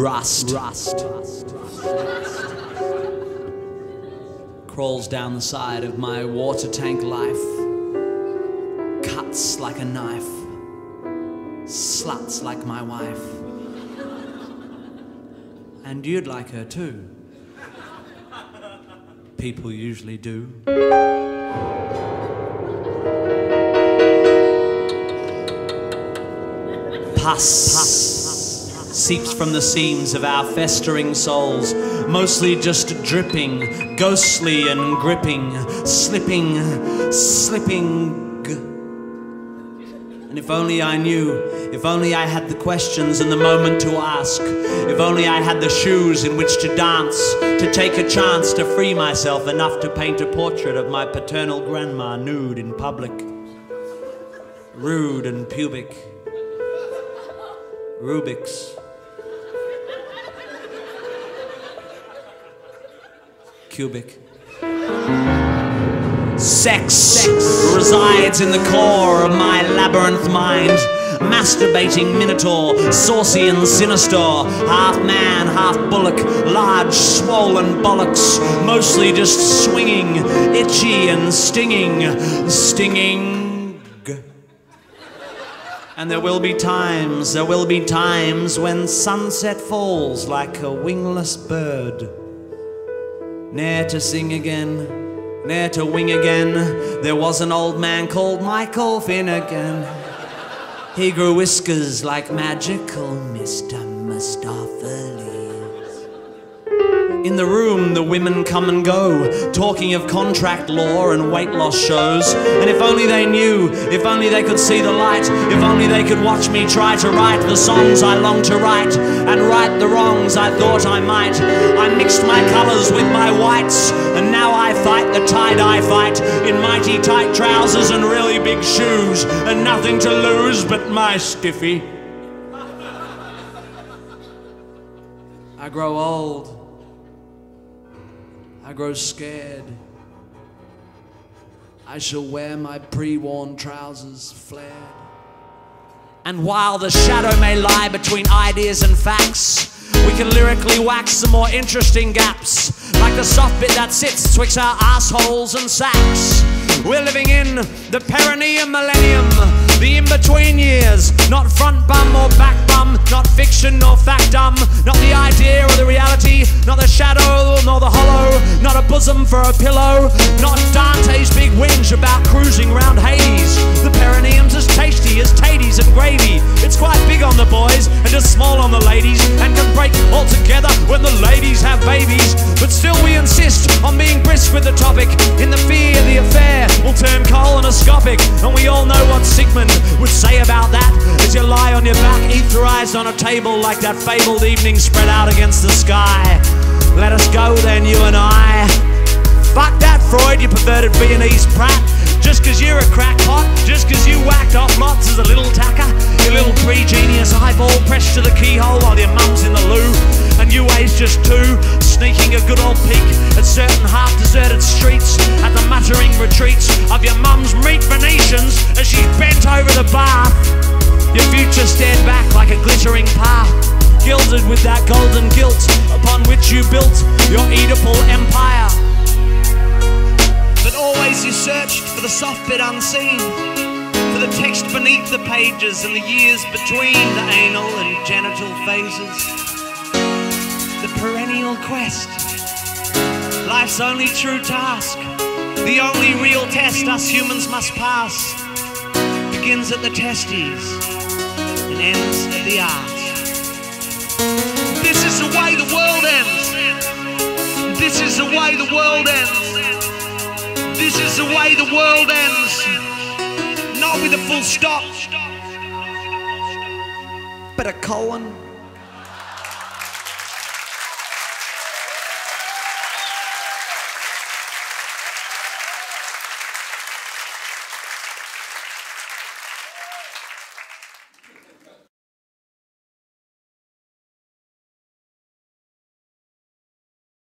rust. Crawls down the side of my water tank life, cuts like a knife, sluts like my wife. And you'd like her too. People usually do. Pus seeps from the seams of our festering souls, mostly just dripping, ghostly and gripping, slipping. And if only I knew, if only I had the questions and the moment to ask, if only I had the shoes in which to dance, to take a chance to free myself enough to paint a portrait of my paternal grandma nude in public, rude and pubic, Rubik's, cubic. Sex resides in the core of my labyrinth mind. Masturbating minotaur, saucy and sinister, half man, half bullock, large swollen bollocks, mostly just swinging, itchy and stinging. And there will be times when sunset falls like a wingless bird, ne'er to sing again, ne'er to wing again. There was an old man called Michael Finnegan. He grew whiskers like magical Mr. Mistopheles. In the room, the women come and go, talking of contract law and weight loss shows. And if only they knew, if only they could see the light, if only they could watch me try to write the songs I long to write, and right the wrongs I thought I might. I mixed my colours with my whites, and now I fight the tie-dye fight in mighty tight trousers and really big shoes, and nothing to lose but my stiffy. I grow old. I grow scared. I shall wear my pre-worn trousers flared. And while the shadow may lie between ideas and facts, we can lyrically wax some more interesting gaps, like the soft bit that sits twixt our assholes and sacks. We're living in the perineum millennium, the in-between years, not front bum or back bum, not fiction nor factum, not the idea or the reality, not the shadow nor the hollow, not a bosom for a pillow, not Dante's big whinge about cruising round Hades. The perineum's as tasty as taties and gravy. It's quite big on the boys and just small on the ladies, and can break altogether when the ladies have babies. But still we insist on being brisk with the topic, in the fear the affair will turn colonoscopic. And we all know what Sigmund would say about that, as you lie on your back, etherized on a table like that fabled evening spread out against the sky. Let us go then, you and I. Fuck that Freud, you perverted Viennese prat. Just cause you're a crackpot, just cause you whacked off lots as a little tacker, your little pre-genius eyeball pressed to the keyhole while your mum's in the loo, and you aged just 2, sneaking a good old peek at certain half-deserted streets, at the muttering retreats of your mum's meat Venetians as she's bent over the bath. Your future stared back like a glittering path, gilded with that golden gilt upon which you built your Oedipal empire. But always you searched for the soft bit unseen, for the text beneath the pages and the years between the anal and genital phases. The perennial quest, life's only true task, the only real test us humans must pass, begins at the testes and ends at the arse. This is the way the world ends. This is the way the world ends. This is the way the world ends. Not with a full stop, but a colon.